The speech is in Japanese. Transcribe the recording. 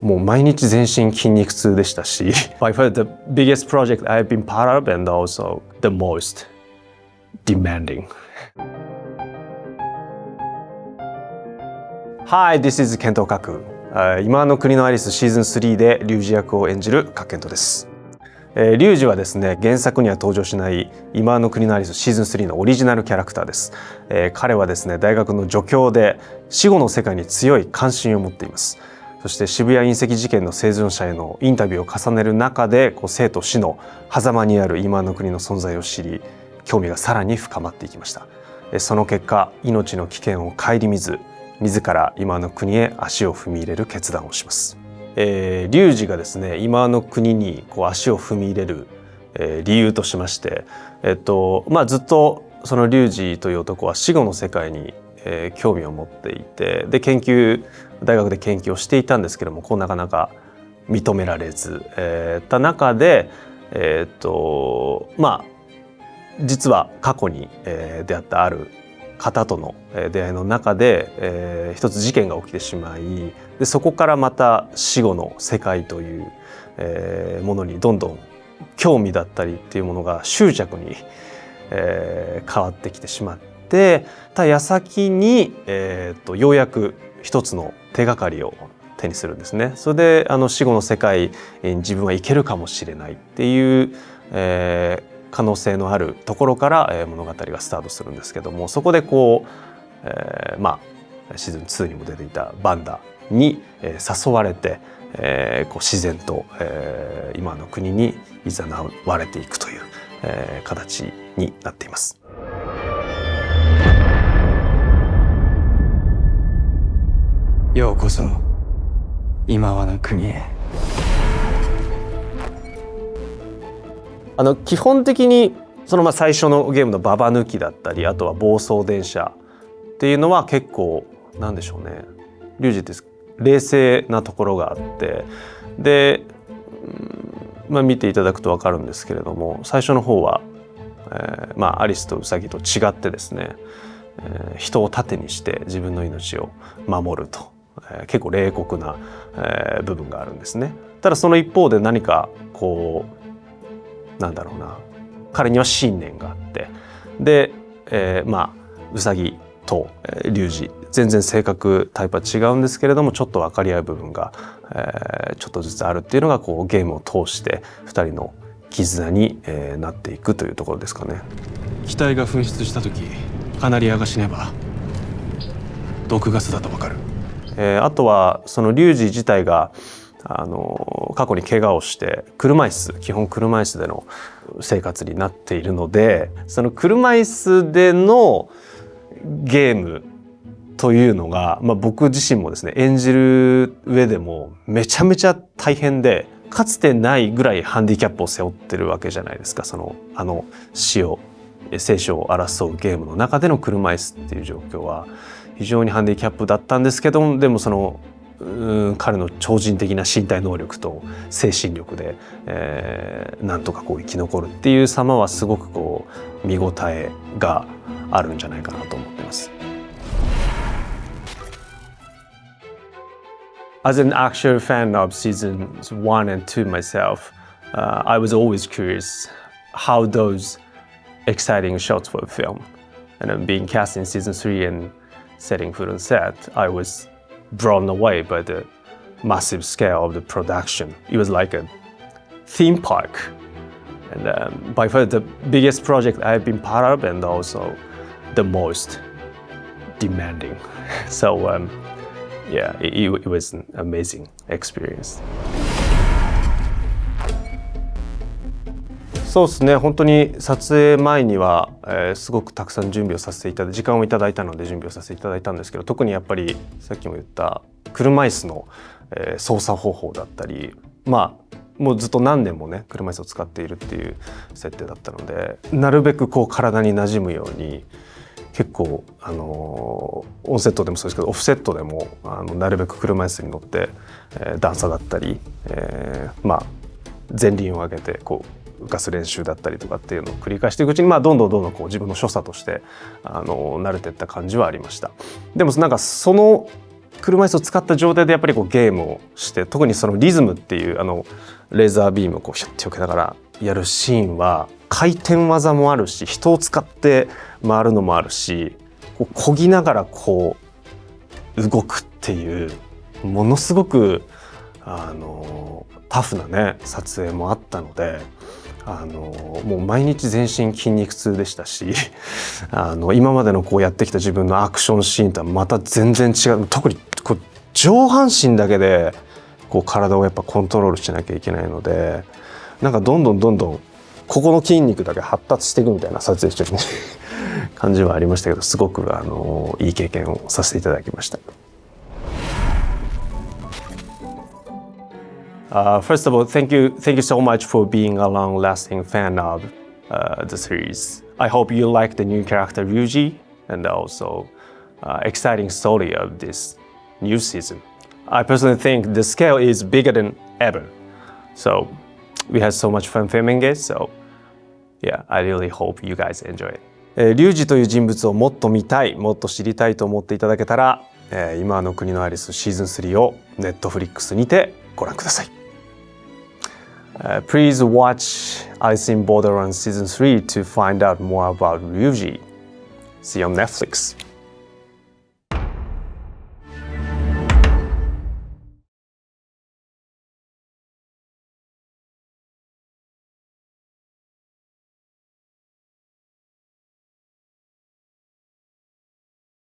もう毎日全身筋肉痛でしたしby far the biggest project I've been part of and also the most demanding. Hi, this is Kento Kaku. 今の国のアリスシーズン3でリュウジ役を演じる賀健人です。リュウジはですね、原作には登場しない今の国のアリスシーズン3のオリジナルキャラクターです。彼はですね、大学の助教で死後の世界に強い関心を持っています。そして渋谷隕石事件の生存者へのインタビューを重ねる中で、生と死の狭間にある今の国の存在を知り、興味がさらに深まっていきました。その結果、命の危険を顧みず、自ら今の国へ足を踏み入れる決断をします。リュウジがですね、今の国に足を踏み入れる、理由としまして、ずっとそのリュウジという男は死後の世界に、興味を持っていて、で大学で研究をしていたんですけども、なかなか認められず、た中で、実は過去に、出会ったある方との出会いの中で、一つ事件が起きてしまい、でそこからまた死後の世界という、ものにどんどん興味だったりっていうものが執着に、変わってきてしまってた矢先に、ようやく一つの手がかりを手にするんですね。それで死後の世界に自分は行けるかもしれないっていう、可能性のあるところから、物語がスタートするんですけども、そこでシーズン2にも出ていたバンダに、誘われて、自然と、今の国にいざなわれていくという、形になっています。ようこそ今はの国へ。基本的に最初のゲームのババ抜きだったり、あとは暴走電車っていうのは結構なんでしょうね、リュウジって冷静なところがあって、で、見ていただくと分かるんですけれども、最初の方は、アリスとウサギと違ってですね、人を盾にして自分の命を守ると、結構冷酷な、部分があるんですね。ただその一方で何か彼には信念があって、で、ウサギとリュウジ全然性格タイプは違うんですけれども、ちょっと分かり合う部分が、ちょっとずつあるっていうのがゲームを通して2人の絆に、なっていくというところですかね。機体が紛失した時、カナリアが死ねば毒ガスだと分かる。あとはそのリュウジ自体が過去に怪我をして基本車椅子での生活になっているので、その車椅子でのゲームというのが、僕自身もですね、演じる上でもめちゃめちゃ大変で、かつてないぐらいハンディキャップを背負ってるわけじゃないですか。生死を争うゲームの中での車椅子っていう状況は非常にハンディキャップだったんですけども、でも彼の超人的な身体能力と精神力で、なんとか生き残るっていう様はすごく見応えがあるんじゃないかなと思っています。As an actual fan of seasons 1 and 2 myself, I was always curious how those exciting shots were filmed. And then being cast in season 3 and setting foot on set, I was blown away by the massive scale of the production. It was like a theme park, and by far the biggest project I've been part of, and also the most demanding. So yeah, it was an amazing experience. そうですね、本当に撮影前には、すごくたくさん準備をさせていただいて、時間をいただいたので準備をさせていただいたんですけど、特にやっぱりさっきも言った車椅子の、操作方法だったり、もうずっと何年もね車椅子を使っているっていう設定だったので、なるべく体に馴染むように結構オンセットでもそうですけどオフセットでもなるべく車椅子に乗って、段差だったり、前輪を上げて浮かす練習だったりとかっていうのを繰り返していくうちに、どんどん自分の所作として慣れていった感じはありました。でもその車椅子を使った状態でやっぱりこうゲームをして、特にそのリズムっていうレーザービームをこうヒュッて避けながらやるシーンは回転技もあるし、人を使って回るのもあるし、こう漕ぎながらこう動くっていうものすごくタフなね撮影もあったので、もう毎日全身筋肉痛でしたし今までのこうやってきた自分のアクションシーンとはまた全然違う。特にこう上半身だけでこう体をやっぱコントロールしなきゃいけないので、なんかどんどんここの筋肉だけ発達していくみたいな撮影してるね感じはありましたけど、すごくいい経験をさせていただきました。First of all, thank you so much for being a long-lasting fan of the series. I hope you like the new character Ryuji and also exciting story of this new season. I personally think the scale is bigger than ever. So we had so much fun filming it. So yeah, I really hope you guys enjoy it. リュウジという人物をもっと見たい、もっと知りたいと思っていただけたら、今の国のアリスシーズン3を Netflix にてご覧ください。Please watch Alice in Borderland Season 3 to find out more about Ryuji. See you on Netflix.